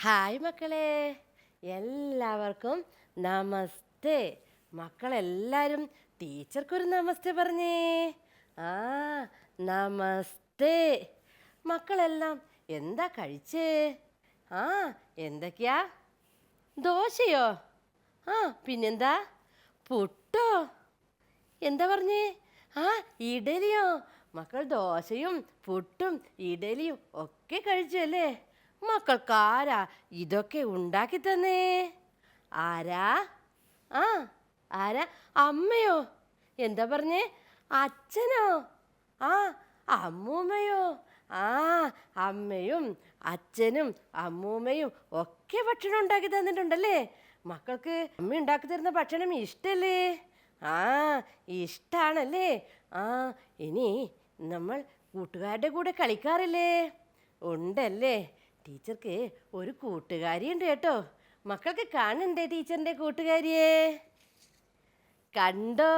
Hi മക്കളെ, എല്ലാവർക്കും നമസ്തേ. മക്കളെല്ലാവരും ടീച്ചർക്കൊരു നമസ്തേ പറഞ്ഞേ. ആ നമസ്തേ. മക്കളെല്ലാം എന്താ കഴിച്ചേ? ആ എന്തൊക്കെയാ? ദോശയോ? ആ പിന്നെന്താ? പുട്ടോ? എന്താ പറഞ്ഞേ? ആ ഇഡലിയോ? മക്കൾ ദോശയും പുട്ടും ഇഡലിയും ഒക്കെ കഴിച്ചു അല്ലേ? മക്കൾക്കാരാ ഇതൊക്കെ ഉണ്ടാക്കി തന്നേ? ആരാ? ആ ആരാ? അമ്മയോ? എന്താ പറഞ്ഞേ? അച്ഛനോ? ആ അമ്മൂമ്മയോ? ആ അമ്മയും അച്ഛനും അമ്മൂമ്മയും ഒക്കെ ഭക്ഷണം ഉണ്ടാക്കി തന്നിട്ടുണ്ടല്ലേ? മക്കൾക്ക് അമ്മ ഉണ്ടാക്കി തരുന്ന ഭക്ഷണം ഇഷ്ടല്ലേ? ആ ഇഷ്ടാണല്ലേ? ആ ഇനി നമ്മൾ കൂട്ടുകാരുടെ കൂടെ കളിക്കാറില്ലേ? ഉണ്ടല്ലേ? ടീച്ചർക്ക് ഒരു കൂട്ടുകാരിയുണ്ട് കേട്ടോ. മക്കൾക്ക് കാണണ്ടേ ടീച്ചറിൻ്റെ കൂട്ടുകാരിയെ? കണ്ടോ?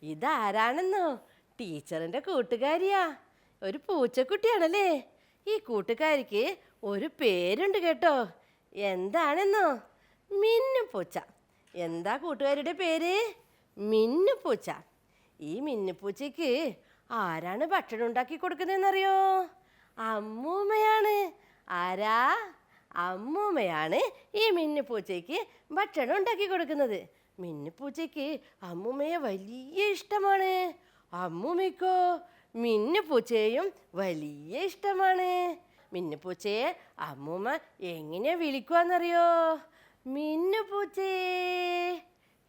ഇതാരാണെന്നോ? ടീച്ചറിൻ്റെ കൂട്ടുകാരിയാ. ഒരു പൂച്ചക്കുട്ടിയാണല്ലേ? ഈ കൂട്ടുകാരിക്ക് ഒരു പേരുണ്ട് കേട്ടോ. എന്താണെന്നോ? മിന്നുപൂച്ച. എന്താ കൂട്ടുകാരിയുടെ പേര്? മിന്നുപൂച്ച. ഈ മിന്നുപൂച്ചയ്ക്ക് ആരാണ് ഭക്ഷണം ഉണ്ടാക്കി കൊടുക്കുന്നതെന്നറിയോ? അമ്മൂമ്മയാണ്. ആരാ? അമ്മൂമ്മയാണ് ഈ മിന്നുപൂച്ചയ്ക്ക് ഭക്ഷണം ഉണ്ടാക്കി കൊടുക്കുന്നത്. മിന്നുപൂച്ചയ്ക്ക് അമ്മൂമ്മയെ വലിയ ഇഷ്ടമാണ്. അമ്മൂമ്മയ്ക്കോ മിന്നുപൂച്ചയെയും വലിയ ഇഷ്ടമാണ്. മിന്നുപൂച്ചയെ അമ്മൂമ്മ എങ്ങനെയാ വിളിക്കുവാന്നറിയോ? മിന്നുപൂച്ചേ.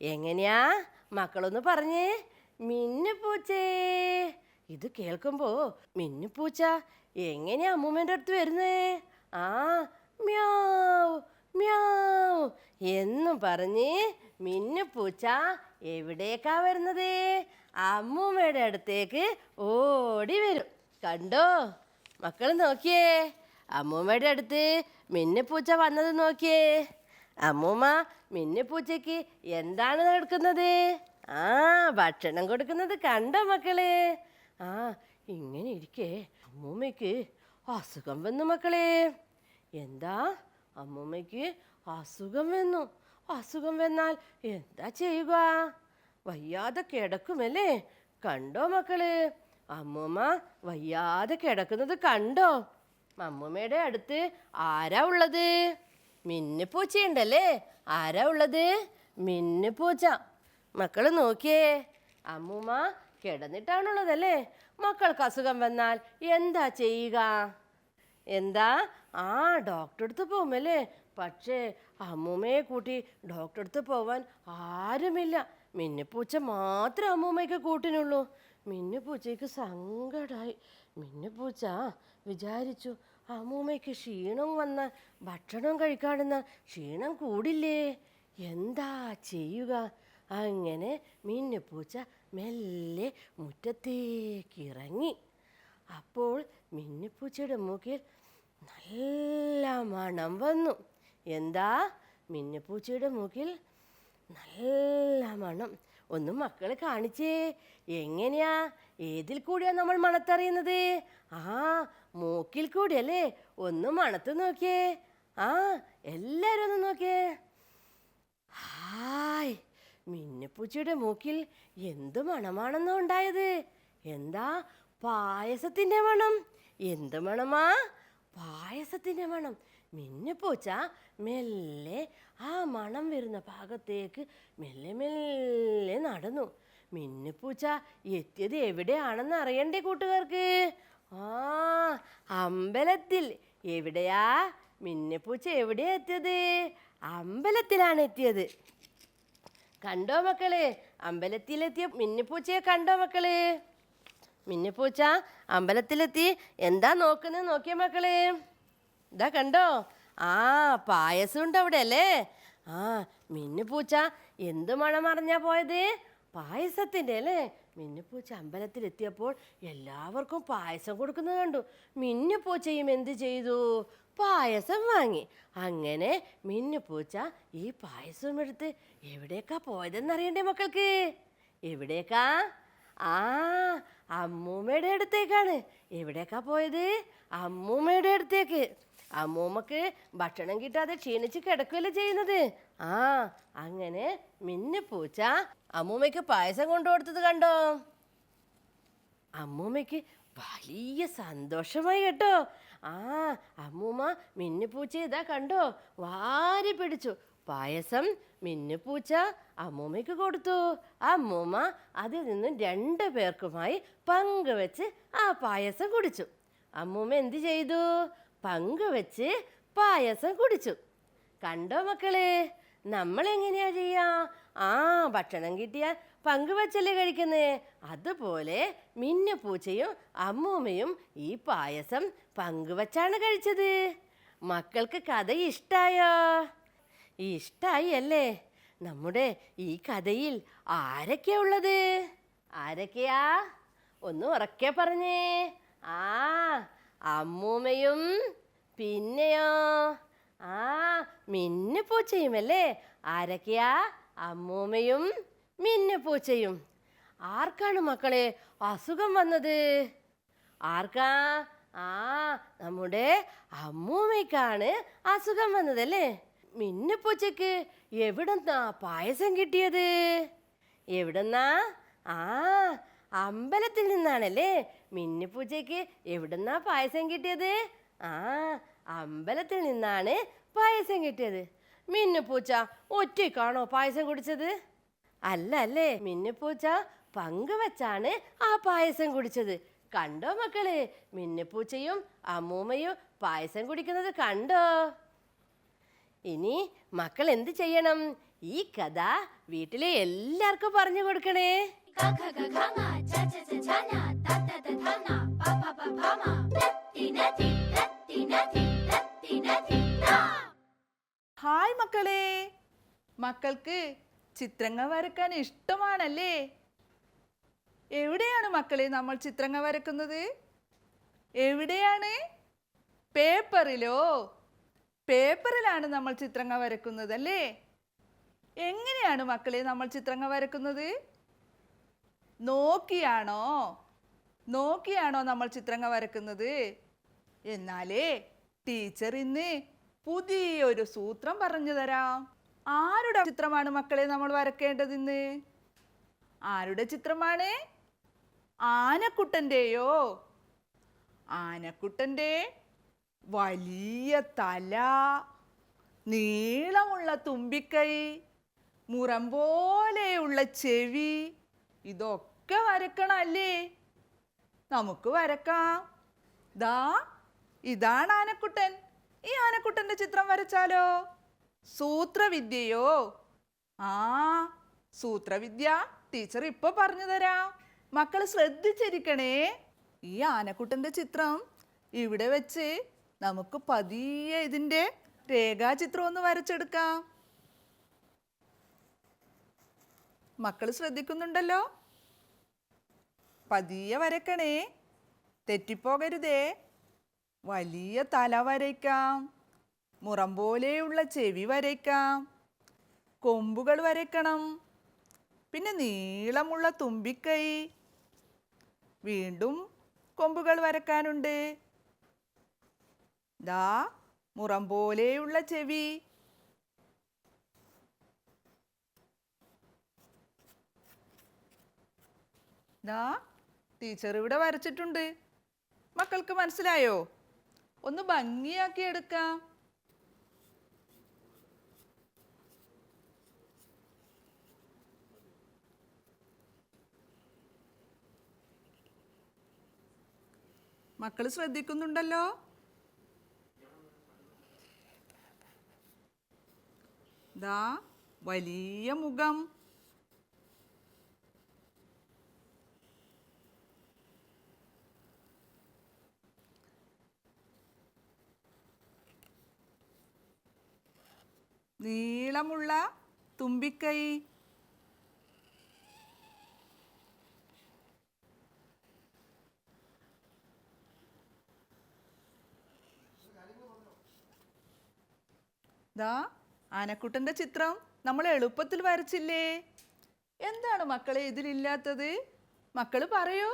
എങ്ങനെയാ മക്കളൊന്ന് പറഞ്ഞേ? മിന്നുപൂച്ചേ. ഇത് കേൾക്കുമ്പോൾ മിന്നുപൂച്ച എങ്ങനെയാ അമ്മൂമ്മേൻ്റെ അടുത്ത് വരുന്നേ? ആ മ്യാവ് മ്യാവ് എന്നും പറഞ്ഞ് മിന്നുപൂച്ച എവിടേക്കാ വരുന്നത്? അമ്മൂമ്മയുടെ അടുത്തേക്ക് ഓടി വരും. കണ്ടോ? മക്കൾ നോക്കിയേ, അമ്മൂമ്മയുടെ അടുത്ത് മിന്നുപൂച്ച വന്നത് നോക്കിയേ. അമ്മൂമ്മ മിന്നുപൂച്ചയ്ക്ക് എന്താണ് കൊടുക്കുന്നത്? ആ ഭക്ഷണം കൊടുക്കുന്നത് കണ്ടോ മക്കളെ? ആ ഇങ്ങനെ ഇരിക്കേ അമ്മൂമ്മയ്ക്ക് അസുഖം വന്നു മക്കളെ. എന്താ? അമ്മൂമ്മയ്ക്ക് അസുഖം വന്നു. അസുഖം വന്നാൽ എന്താ ചെയ്യുക? വയ്യാതെ കിടക്കുമല്ലേ? കണ്ടോ മക്കള്? അമ്മൂമ്മ വയ്യാതെ കിടക്കുന്നത് കണ്ടോ? അമ്മൂമ്മയുടെ അടുത്ത് ആരാ ഉള്ളത്? മിന്നുപൂച്ചയുണ്ടല്ലേ? ആരാ ഉള്ളത്? മിന്നുപൂച്ച. മക്കൾ നോക്കിയേ, അമ്മൂമ്മ കിടന്നിട്ടാണുള്ളതല്ലേ? മക്കൾക്ക് അസുഖം വന്നാൽ എന്താ ചെയ്യുക? എന്താ? ആ ഡോക്ടറെ അടുത്ത് പോകുമല്ലേ? പക്ഷേ അമ്മൂമ്മയെ കൂട്ടി ഡോക്ടറെ അടുത്ത് പോവാൻ ആരുമില്ല. മിന്നുപൂച്ച മാത്രമേ അമ്മൂമ്മയ്ക്ക് കൂട്ടിനുള്ളൂ. മിന്നുപൂച്ചയ്ക്ക് സങ്കടമായി. മിന്നുപൂച്ച വിചാരിച്ചു, അമ്മൂമ്മയ്ക്ക് ക്ഷീണം വന്നാൽ ഭക്ഷണം കഴിക്കാടുന്ന ക്ഷീണം കൂടില്ലേ? എന്താ ചെയ്യുക? അങ്ങനെ മിന്നുപൂച്ച മെല്ലെ മുറ്റത്തേക്ക് ഇറങ്ങി. അപ്പോൾ മിന്നുപൂച്ചയുടെ മൂക്കിൽ നല്ല മണം വന്നു. എന്താ? മിന്നുപൂച്ചയുടെ മൂക്കിൽ നല്ല മണം. ഒന്ന് മക്കൾ കാണിച്ചേ, എങ്ങനെയാ? ഏതിൽ കൂടിയാ നമ്മൾ മണത്തറിയുന്നത്? ആ മൂക്കിൽ കൂടിയല്ലേ? ഒന്ന് മണത്ത് നോക്കിയേ. ആ എല്ലാവരും ഒന്ന് നോക്കിയേ. ഹായ്, മിന്നുപൂച്ചയുടെ മൂക്കിൽ എന്ത് മണമാണെന്നോ ഉണ്ടായത്? എന്താ? പായസത്തിൻ്റെ മണം. എന്ത് മണമാ? പായസത്തിൻ്റെ മണം. മിന്നുപൂച്ച മെല്ലെ ആ മണം വരുന്ന ഭാഗത്തേക്ക് മെല്ലെ മെല്ലെ നടന്നു. മിന്നുപൂച്ച എത്തിയത് എവിടെയാണെന്ന് അറിയണ്ടേ കൂട്ടുകാർക്ക്? ആ അമ്പലത്തിൽ. എവിടെയാ? മിന്നുപൂച്ച എവിടെയാ എത്തിയത്? അമ്പലത്തിലാണ് എത്തിയത്. കണ്ടോ മക്കളെ? അമ്പലത്തിലെത്തിയ മിന്നുപൂച്ചയെ കണ്ടോ മക്കളെ? മിന്നുപൂച്ച അമ്പലത്തിലെത്തി. എന്താ നോക്കുന്നത് നോക്കിയ മക്കളെ? ഇതാ കണ്ടോ? ആ പായസം ഉണ്ട് അവിടെ അല്ലേ? ആ മിന്നുപൂച്ച എന്ത് മണം അറിഞ്ഞാ പോയത്? പായസത്തിൻ്റെ അല്ലേ? മിന്നുപൂച്ച അമ്പലത്തിലെത്തിയപ്പോൾ എല്ലാവർക്കും പായസം കൊടുക്കുന്നത് കണ്ടു. മിന്നുപൂച്ചയും എന്ത് ചെയ്തു? പായസം വാങ്ങി. അങ്ങനെ മിന്നുപൂച്ച ഈ പായസം എടുത്ത് എവിടേക്കാ പോയതെന്നറിയണ്ടേ മക്കൾക്ക്? എവിടേക്കാ? ആ, അമ്മൂമ്മയുടെ അടുത്തേക്കാണ്. എവിടേക്കാ പോയത്? അമ്മൂമ്മയുടെ അടുത്തേക്ക്. അമ്മൂമ്മക്ക് ഭക്ഷണം കിട്ടാതെ ക്ഷീണിച്ച് കിടക്കുകയല്ലേ ചെയ്യുന്നത്. ആ, അങ്ങനെ മിന്നുപൂച്ച അമ്മൂമ്മയ്ക്ക് പായസം കൊണ്ടുകൊടുത്തത് കണ്ടോ? അമ്മൂമ്മയ്ക്ക് വലിയ സന്തോഷമായി കേട്ടോ. ആ, അമ്മൂമ്മ മിന്നുപൂച്ച ഇതാ കണ്ടോ, വാരി പിടിച്ചു. പായസം മിന്നുപൂച്ച അമ്മൂമ്മയ്ക്ക് കൊടുത്തു. അമ്മൂമ്മ അതിൽ നിന്നും 2 പേർക്കുമായി പങ്കുവെച്ച് ആ പായസം കുടിച്ചു. അമ്മൂമ്മ എന്ത് ചെയ്തു? പങ്കുവെച്ച് പായസം കുടിച്ചു. കണ്ടോ മക്കളെ, നമ്മൾ എങ്ങനെയാ ചെയ്യാ? ആ, ഭക്ഷണം കിട്ടിയാൽ പങ്കുവെച്ചല്ലേ കഴിക്കുന്നേ. അതുപോലെ മിന്നുപൂച്ചയും അമ്മൂമ്മയും ഈ പായസം പങ്കുവച്ചാണ് കഴിച്ചത്. മക്കൾക്ക് കഥ ഇഷ്ടായോ? ഇഷ്ടായി അല്ലേ? നമ്മുടെ ഈ കഥയിൽ ആരൊക്കെയാ ഉള്ളത്? ആരൊക്കെയാ? ഒന്ന് ഉറക്കെ പറഞ്ഞേ. ആ, അമ്മൂമ്മയും പിന്നെയോ ആ മിന്നുപൂച്ചയും അല്ലേ? ആരൊക്കെയാ? അമ്മൂമ്മയും മിന്നുപൂച്ചയും. ആർക്കാണ് മക്കളെ അസുഖം വന്നത്? ആർക്കാ? ആ, നമ്മുടെ അമ്മൂമ്മയ്ക്കാണ് അസുഖം വന്നതല്ലേ? മിന്നുപൂച്ചയ്ക്ക് എവിടെന്നാ പായസം കിട്ടിയത്? എവിടെന്നാ? ആ, അമ്പലത്തിൽ നിന്നാണല്ലേ. മിന്നുപൂച്ചയ്ക്ക് എവിടെന്നാ പായസം കിട്ടിയത്? ആ, അമ്പലത്തിൽ നിന്നാണ് പായസം കിട്ടിയത്. മിന്നുപൂച്ച ഒറ്റയ്ക്കാണോ പായസം കുടിച്ചത്? അല്ല അല്ലേ, മിന്നുപൂച്ച പങ്കുവെച്ചാണ് ആ പായസം കുടിച്ചത്. കണ്ടോ മക്കളെ, മിന്നുപൂച്ചയും അമ്മൂമ്മയും പായസം കുടിക്കുന്നത് കണ്ടോ? ഇനി മക്കൾ എന്ത് ചെയ്യണം? ഈ കഥ വീട്ടിലെ എല്ലാവർക്കും പറഞ്ഞു കൊടുക്കണേ. ഹായ് മക്കളെ, മക്കൾക്ക് ചിത്രങ്ങൾ വരക്കാൻ ഇഷ്ടമാണല്ലേ? എവിടെയാണ് മക്കളെ നമ്മൾ ചിത്രങ്ങൾ വരക്കുന്നത്? എവിടെയാണ്? പേപ്പറിലോ? പേപ്പറിലാണ് നമ്മൾ ചിത്രങ്ങൾ വരക്കുന്നത് അല്ലേ? എങ്ങനെയാണ് മക്കളെ നമ്മൾ ചിത്രങ്ങൾ വരക്കുന്നത്? നോക്കിയാണോ? നോക്കിയാണോ നമ്മൾ ചിത്രങ്ങൾ വരക്കുന്നത്? എന്നാലേ ടീച്ചർ ഇന്ന് പുതിയൊരു സൂത്രം പറഞ്ഞു തരാം. ആരുടെ ചിത്രമാണ് മക്കളെ നമ്മൾ വരക്കേണ്ടത് ഇന്ന്? ആരുടെ ചിത്രമാണ്? ആനക്കുട്ടൻ്റെയോ? ആനക്കുട്ടൻ്റെ വലിയ തല, നീളമുള്ള തുമ്പിക്കൈ, മുറം പോലെയുള്ള ചെവി, ഇതൊക്കെ വരക്കണം അല്ലേ? നമുക്ക് വരക്കാം. ദാ ഇതാണ് ആനക്കുട്ടൻ. ഈ ആനക്കുട്ടൻ്റെ ചിത്രം വരച്ചാലോ? സൂത്രവിദ്യയോ? ആ, സൂത്രവിദ്യ ടീച്ചർ ഇപ്പൊ പറഞ്ഞു തരാം. മക്കൾ ശ്രദ്ധിച്ചിരിക്കണേ. ഈ ആനക്കുട്ടൻ്റെ ചിത്രം ഇവിടെ വെച്ച് നമുക്ക് പതിയെ ഇതിൻ്റെ രേഖാചിത്രം ഒന്ന് വരച്ചെടുക്കാം. മക്കൾ ശ്രദ്ധിക്കുന്നുണ്ടല്ലോ? പതിയെ വരക്കണേ, തെറ്റിപ്പോകരുതേ. വലിയ തല വരയ്ക്കാം, മുറം പോലെയുള്ള ചെവി വരയ്ക്കാം, കൊമ്പുകൾ വരയ്ക്കണം, പിന്നെ നീളമുള്ള തുമ്പിക്കൈ, വീണ്ടും കൊമ്പുകൾ വരക്കാനുണ്ട്. ദാ മുറം പോലെയുള്ള ചെവി, ദാ ടീച്ചർ ഇവിടെ വരച്ചിട്ടുണ്ട്. മക്കൾക്ക് മനസ്സിലായോ? ഒന്ന് ഭംഗിയാക്കി എടുക്കാം. മക്കൾ ശ്രദ്ധിക്കുന്നുണ്ടല്ലോ? ദാ വലിയ മുഖം, നീളമുള്ള തുമ്പിക്കൈ, ദാ ആനക്കുട്ടൻ്റെ ചിത്രം നമ്മൾ എളുപ്പത്തിൽ വരച്ചില്ലേ? എന്താണ് മക്കളെ ഇതിലില്ലാത്തത്? മക്കൾ പറയൂ.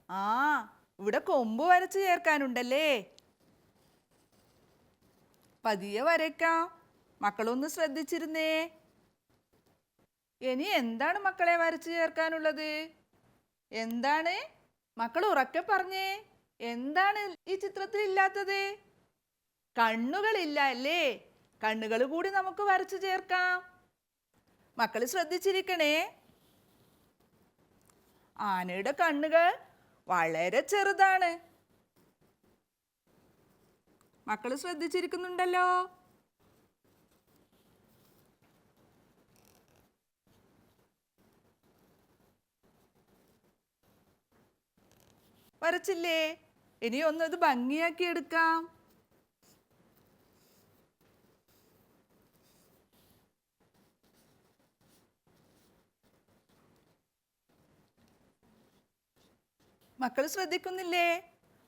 ആ, ഇവിടെ കൊമ്പ് വരച്ച് ചേർക്കാനുണ്ടല്ലേ? പതിയെ വരയ്ക്കാം. മക്കളൊന്ന് ശ്രദ്ധിച്ചിരുന്നേ. ഇനി എന്താണ് മക്കളെ വരച്ച് ചേർക്കാനുള്ളത്? എന്താണ്? മക്കൾ ഉറക്കെ പറഞ്ഞേ. എന്താണ് ഈ ചിത്രത്തിൽ ഇല്ലാത്തത്? കണ്ണുകളില്ല അല്ലേ? കണ്ണുകൾ കൂടി നമുക്ക് വരച്ചു ചേർക്കാം. മക്കൾ ശ്രദ്ധിച്ചിരിക്കണേ. ആനയുടെ കണ്ണുകൾ വളരെ ചെറുതാണ്. മക്കൾ ശ്രദ്ധിച്ചിരിക്കുന്നുണ്ടല്ലോ. വരച്ചില്ലേ? ഇനി ഒന്നത് ഭംഗിയാക്കി എടുക്കാം. മക്കൾ ശ്രദ്ധിക്കുന്നില്ലേ?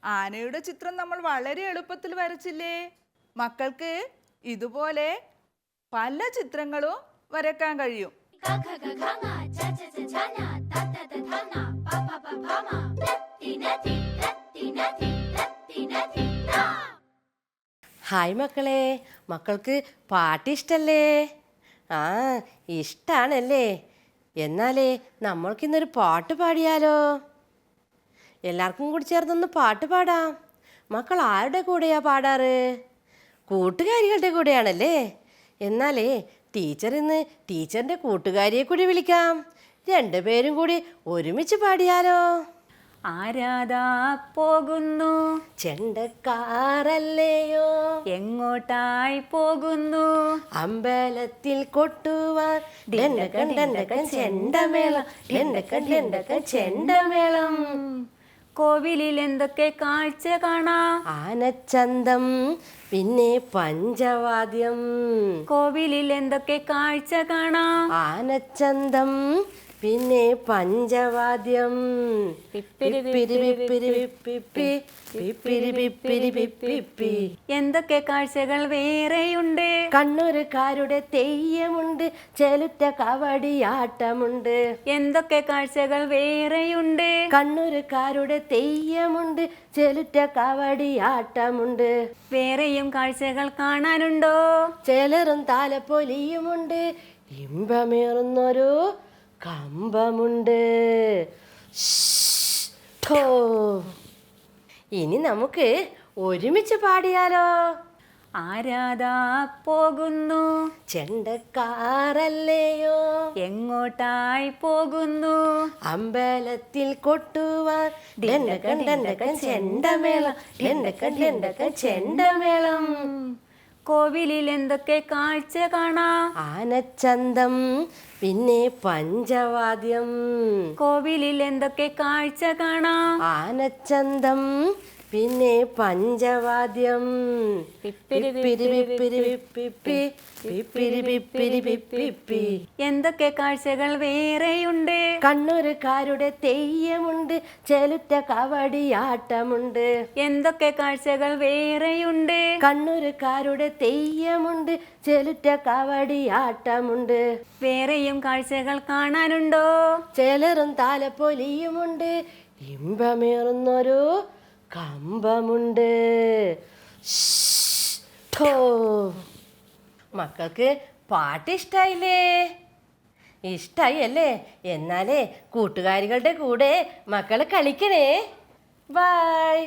ആനയുടെ ചിത്രം നമ്മൾ വളരെ എളുപ്പത്തിൽ വരച്ചില്ലേ? മക്കൾക്ക് ഇതുപോലെ പല ചിത്രങ്ങളും വരയ്ക്കാൻ കഴിയും. ഹായ് മക്കളെ, മക്കൾക്ക് പാട്ട് ഇഷ്ടല്ലേ? ആ, ഇഷ്ടാണല്ലേ? എന്നാലേ നമ്മൾക്കിന്നൊരു പാട്ട് പാടിയാലോ? എല്ലാവർക്കും കൂടി ചേർന്നൊന്ന് പാട്ട് പാടാം. മക്കൾ ആരുടെ കൂടെയാ പാടാറ്? കൂട്ടുകാരികളുടെ കൂടെയാണല്ലേ? എന്നാലേ ടീച്ചർ ഇന്ന് ടീച്ചറിൻ്റെ കൂട്ടുകാരിയെ കൂടി വിളിക്കാം. രണ്ടുപേരും കൂടി ഒരുമിച്ച് പാടിയാലോ? ആരാതാ പോകുന്നു, ചെണ്ടക്കാറല്ലയോ, എങ്ങോട്ടായി പോകുന്നു, അമ്പലത്തിൽ കൊട്ടുവാൻ ഡെണ്ടക്കൻ ചെണ്ടമേളം, ഡെണ്ടക്കൻ ചെണ്ടമേളം. കോവിലിൽ എന്തൊക്കെ കാഴ്ച കാണാം, ആനച്ചന്തം പിന്നെ പഞ്ചവാദ്യം. കോവിലിൽ എന്തൊക്കെ കാഴ്ച കാണാം, ആനച്ചന്തം പിന്നെ പഞ്ചവാദ്യം. എന്തൊക്കെ കാഴ്ചകൾ വേറെയുണ്ട്, കണ്ണൂരുകാരുടെ തെയ്യമുണ്ട്, ചെലുറ്റ കവടിയാട്ടമുണ്ട്. എന്തൊക്കെ കാഴ്ചകൾ വേറെയുണ്ട്, കണ്ണൂരുകാരുടെ തെയ്യമുണ്ട്, ചെലുറ്റ കവടിയാട്ടമുണ്ട്. വേറെയും കാഴ്ചകൾ കാണാനുണ്ടോ, ചിലറും താലപ്പൊലിയുമുണ്ട്, ഇമ്പമേറുന്നൊരു കമ്പമുണ്ട്. ഇനി നമുക്ക് ഒരുമിച്ച് പാടിയാലോ? ആരാതാ പോകുന്നു, ചെണ്ടക്കാറല്ലയോ, എങ്ങോട്ടായി പോകുന്നു, അമ്പലത്തിൽ കൊട്ടുവാൻ ഡെണ്ടക്കൻ ചെണ്ടമേളം, ഡെണ്ടക്കൻ ചെണ്ടമേളം. കോവിലിൽ എന്തൊക്കെ കാഴ്ച കാണാം, ആനച്ചന്തം പിന്നെ പഞ്ചവാദ്യം. കോവിലിൽ എന്തൊക്കെ കാഴ്ച കാണാം, ആനച്ചന്തം പിന്നെ പഞ്ചവാദ്യം. എന്തൊക്കെ കാഴ്ചകൾ വേറെയുണ്ട്, കണ്ണൂരുകാരുടെ തെയ്യമുണ്ട്, ചെലുറ്റ കവടിയാട്ടമുണ്ട്. എന്തൊക്കെ കാഴ്ചകൾ വേറെയുണ്ട്, കണ്ണൂരുകാരുടെ തെയ്യമുണ്ട്, ചെലുറ്റ കവടിയാട്ടമുണ്ട്. വേറെയും കാഴ്ചകൾ കാണാനുണ്ടോ, ചിലറും താലപ്പൊലിയുമുണ്ട്, ഇമ്പമേറുന്നൊരു കമ്പമുണ്ട്. മക്കൾക്ക് പാട്ട് ഇഷ്ടായില്ലേ? ഇഷ്ടായി അല്ലേ? എന്നാലേ കൂട്ടുകാരികളുടെ കൂടെ മക്കള് കളിക്കണേ. ബൈ.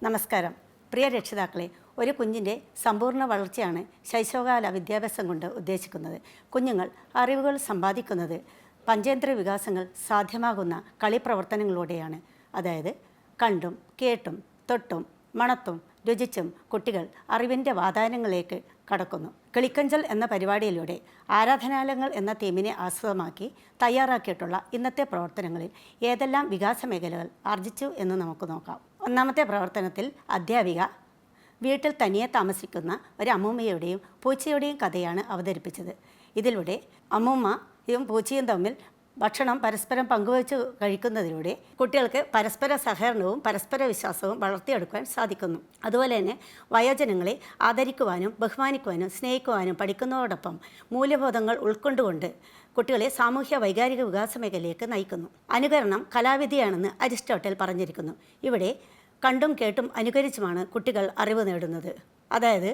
നമസ്കാരം പ്രിയ രക്ഷിതാക്കളെ. ഒരു കുഞ്ഞിൻ്റെ സമ്പൂർണ്ണ വളർച്ചയാണ് ശൈശവകാല വിദ്യാഭ്യാസം കൊണ്ട് ഉദ്ദേശിക്കുന്നത്. കുഞ്ഞുങ്ങൾ അറിവുകൾ സമ്പാദിക്കുന്നത് പഞ്ചേന്ദ്രിയ വികാസങ്ങൾ സാധ്യമാകുന്ന കളിപ്രവർത്തനങ്ങളിലൂടെയാണ്. അതായത് കണ്ടും കേട്ടും തൊട്ടും മണത്തും രുചിച്ചും കുട്ടികൾ അറിവിൻ്റെ വാതായനങ്ങളിലേക്ക് കടക്കുന്നു. കിളിക്കഞ്ചൽ എന്ന പരിപാടിയിലൂടെ ആരാധനാലയങ്ങൾ എന്ന തീമിനെ ആസ്പദമാക്കി തയ്യാറാക്കിയിട്ടുള്ള ഇന്നത്തെ പ്രവർത്തനങ്ങളിൽ ഏതെല്ലാം വികാസ മേഖലകൾ ആർജിച്ചു എന്ന് നമുക്ക് നോക്കാം. ഒന്നാമത്തെ പ്രവർത്തനത്തിൽ അധ്യാപിക വീട്ടിൽ തനിയെ താമസിക്കുന്ന ഒരു അമ്മൂമ്മയുടെയും പൂച്ചയുടെയും കഥയാണ് അവതരിപ്പിച്ചത്. ഇതിലൂടെ അമ്മൂമ്മയും പൂച്ചയും തമ്മിൽ ഭക്ഷണം പരസ്പരം പങ്കുവച്ച് കഴിക്കുന്നതിലൂടെ കുട്ടികൾക്ക് പരസ്പര സഹകരണവും പരസ്പര വിശ്വാസവും വളർത്തിയെടുക്കാൻ സാധിക്കുന്നു. അതുപോലെ തന്നെ വയോജനങ്ങളെ ആദരിക്കുവാനും ബഹുമാനിക്കുവാനും സ്നേഹിക്കുവാനും പഠിക്കുന്നതോടൊപ്പം മൂല്യബോധങ്ങൾ ഉൾക്കൊണ്ടുകൊണ്ട് കുട്ടികളെ സാമൂഹ്യ വൈകാരിക വികാസ മേഖലയിലേക്ക് നയിക്കുന്നു. അനുകരണം കലാവിധിയാണെന്ന് അരിസ്റ്റോട്ടൽ പറഞ്ഞിരിക്കുന്നു. ഇവിടെ കണ്ടും കേട്ടും അനുകരിച്ചുമാണ് കുട്ടികൾ അറിവ് നേടുന്നത്. അതായത്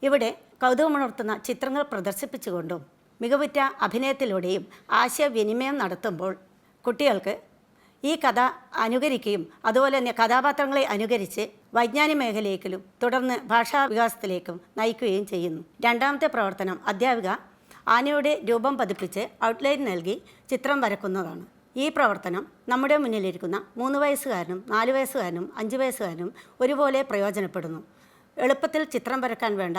ഇവിടെ കൗതുകമുണർത്തുന്ന ചിത്രങ്ങൾ പ്രദർശിപ്പിച്ചുകൊണ്ടും മികവുറ്റ അഭിനയത്തിലൂടെയും ആശയവിനിമയം നടത്തുമ്പോൾ കുട്ടികൾക്ക് ഈ കഥ അനുകരിക്കുകയും അതുപോലെ തന്നെ കഥാപാത്രങ്ങളെ അനുകരിച്ച് വൈജ്ഞാനിക മേഖലയിലേക്കും തുടർന്ന് ഭാഷാ വികാസത്തിലേക്കും നയിക്കുകയും ചെയ്യുന്നു. രണ്ടാമത്തെ പ്രവർത്തനം അധ്യാപിക ആനയുടെ രൂപം പതിപ്പിച്ച് ഔട്ട്ലൈൻ നൽകി ചിത്രം വരക്കുന്നതാണ്. ഈ പ്രവർത്തനം നമ്മുടെ മുന്നിലിരിക്കുന്ന 3 വയസ്സുകാരനും 4 വയസ്സുകാരനും 5 വയസ്സുകാരനും ഒരുപോലെ പ്രയോജനപ്പെടുന്നു. എളുപ്പത്തിൽ ചിത്രം വരക്കാൻ വേണ്ട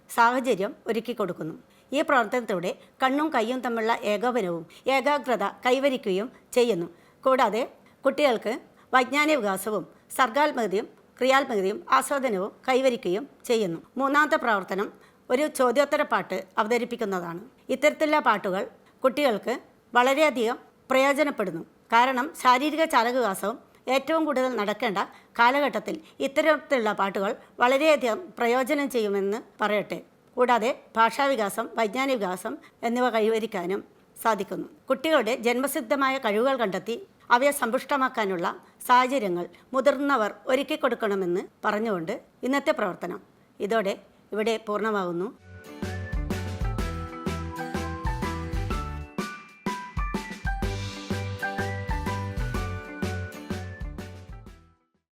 സാഹചര്യം ഒരുക്കി കൊടുക്കുന്നു. ഈ പ്രവർത്തനത്തിലൂടെ കണ്ണും കൈയും തമ്മിലുള്ള ഏകോപനവും ഏകാഗ്രത കൈവരിക്കുകയും ചെയ്യുന്നു. കൂടാതെ കുട്ടികൾക്ക് വൈജ്ഞാനിക വികാസവും സർഗാത്മകതയും ക്രിയാത്മകതയും ആസ്വാദനവും കൈവരിക്കുകയും ചെയ്യുന്നു. മൂന്നാമത്തെ പ്രവർത്തനം ഒരു ചോദ്യോത്തര പാട്ട് അവതരിപ്പിക്കുന്നതാണ്. ഇത്തരത്തിലുള്ള പാട്ടുകൾ കുട്ടികൾക്ക് വളരെയധികം പ്രയോജനപ്പെടുന്നു. കാരണം ശാരീരിക ചാലകവികാസവും ഏറ്റവും കൂടുതൽ നടക്കേണ്ട കാലഘട്ടത്തിൽ ഇത്തരത്തിലുള്ള പാട്ടുകൾ വളരെയധികം പ്രയോജനം ചെയ്യുമെന്ന് പറയട്ടെ. കൂടാതെ ഭാഷാവികാസം വൈജ്ഞാനിക വികാസം എന്നിവ കൈവരിക്കാനും സാധിക്കുന്നു. കുട്ടികളുടെ ജന്മസിദ്ധമായ കഴിവുകൾ കണ്ടെത്തി അവയെ സമ്പുഷ്ടമാക്കാനുള്ള സാഹചര്യങ്ങൾ മുതിർന്നവർ ഒരുക്കി കൊടുക്കണമെന്ന് പറഞ്ഞുകൊണ്ട് ഇന്നത്തെ പ്രവർത്തനം ഇതോടെ ഇവിടെ പൂർണ്ണമാകുന്നു.